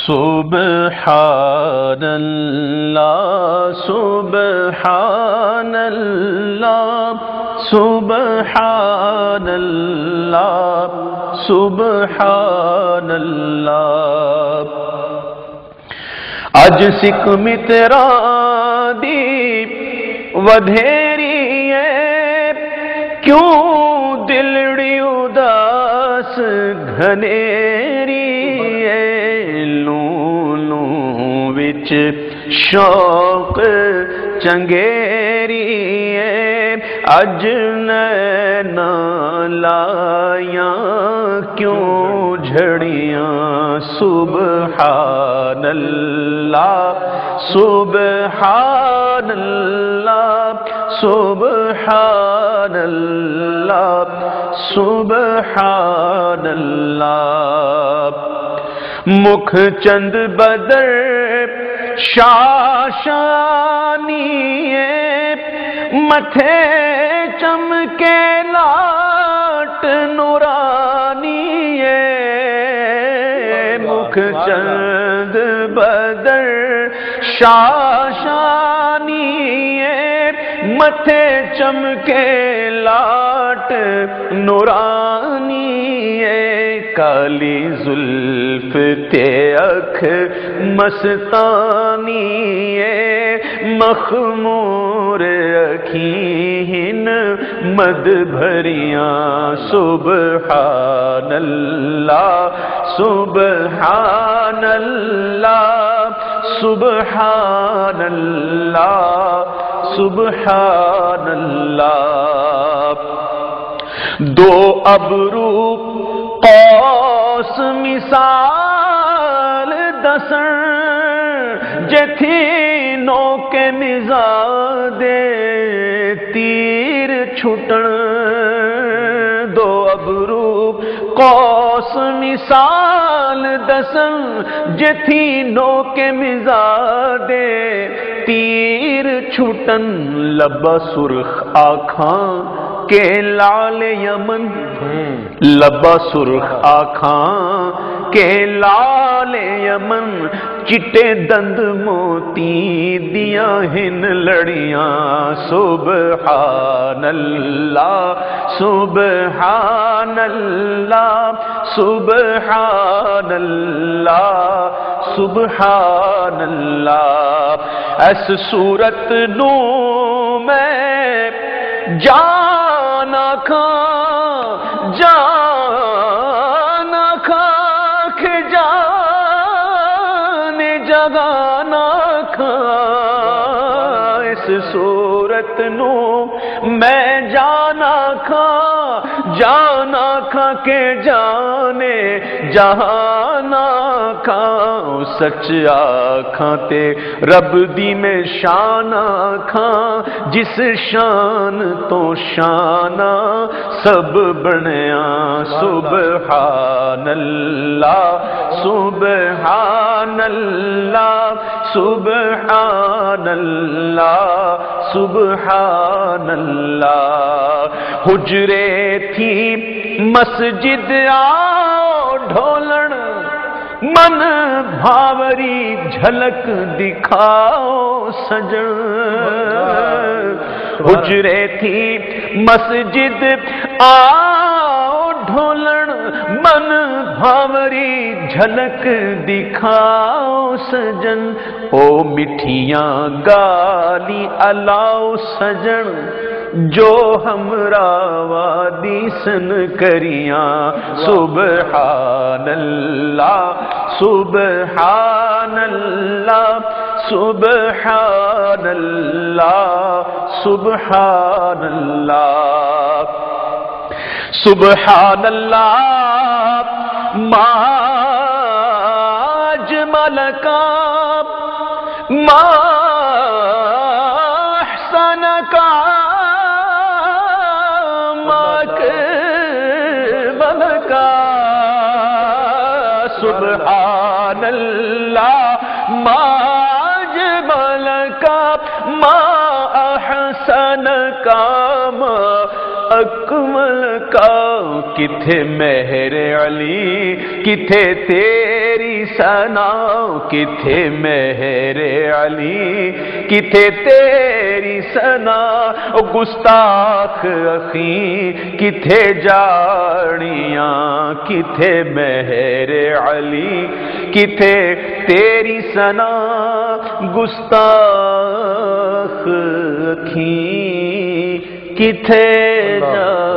سبحان اللہ سبحان اللہ سبحان اللہ سبحان اللہ اج سکھ متراں دی ودھیری ہے کیوں دلڑی اداس گھنیری وچ شوق چنگیری اج نینا لائیاں کیوں جھڑیاں سبحان اللہ سبحان اللہ سبحان اللہ سبحان اللہ مکھ چند بدر شاشانی متھے چمکے لاٹ نورانی مکھ چند بدر شاشانی متھے چمکے لاٹ نورانی کالی زلف تے اکھ مستانی مخمور اکھیں مد بھریاں سبحان اللہ سبحان اللہ سبحان اللہ سبحان اللہ دو ابرو قوس مثال دسن جتھی نو کے مزادے تیر چھٹن دو ابرو قوس مثال دسن جتھی نو کے مزادے تیر چھٹن لبا سرخ آنکھاں کہ لال یمن لبا سرخ آنکھاں کہ لال یمن چٹے دند موتی دیا ہن لڑیاں سبحان اللہ سبحان اللہ سبحان اللہ سبحان اللہ اس صورت نو میں جانا کھاں جانا کھاں کہ جانے جگانا کھاں اس صورت نو میں جانا کھاں جانا کھاں کہ جانے جہانا کھاں سچ آکھاں تے رب دی میں شان آکھاں جس شان تو شانہ سب بنیا سبحان اللہ سبحان اللہ سبحان اللہ سبحان اللہ حجرے تھی مسجد آؤ ڈھولن من بھاوری جھلک دکھاؤ سجن حجرے تھی مسجد آؤ ڈھولن من بھاوری جھلک دکھاؤ سجن او مٹھیاں گالی الاؤ سجن جو ہمراہ وادی سن کریاں سبحان اللہ سبحان اللہ سبحان اللہ سبحان اللہ سبحان اللہ ما اجمل کا ما احسن کا سبحان اللہ ما اجمل کا ما احسن کا ما اکمل کا کتھے مہر علی کتھے تیری سنا کتھے مہر علی کتھے تیری سنا او گستاخ اخیں کتھے جاڑیاں کتھے مہر علی کتھے تیری سنا گستاخ اخیں کتھے جاڑیاں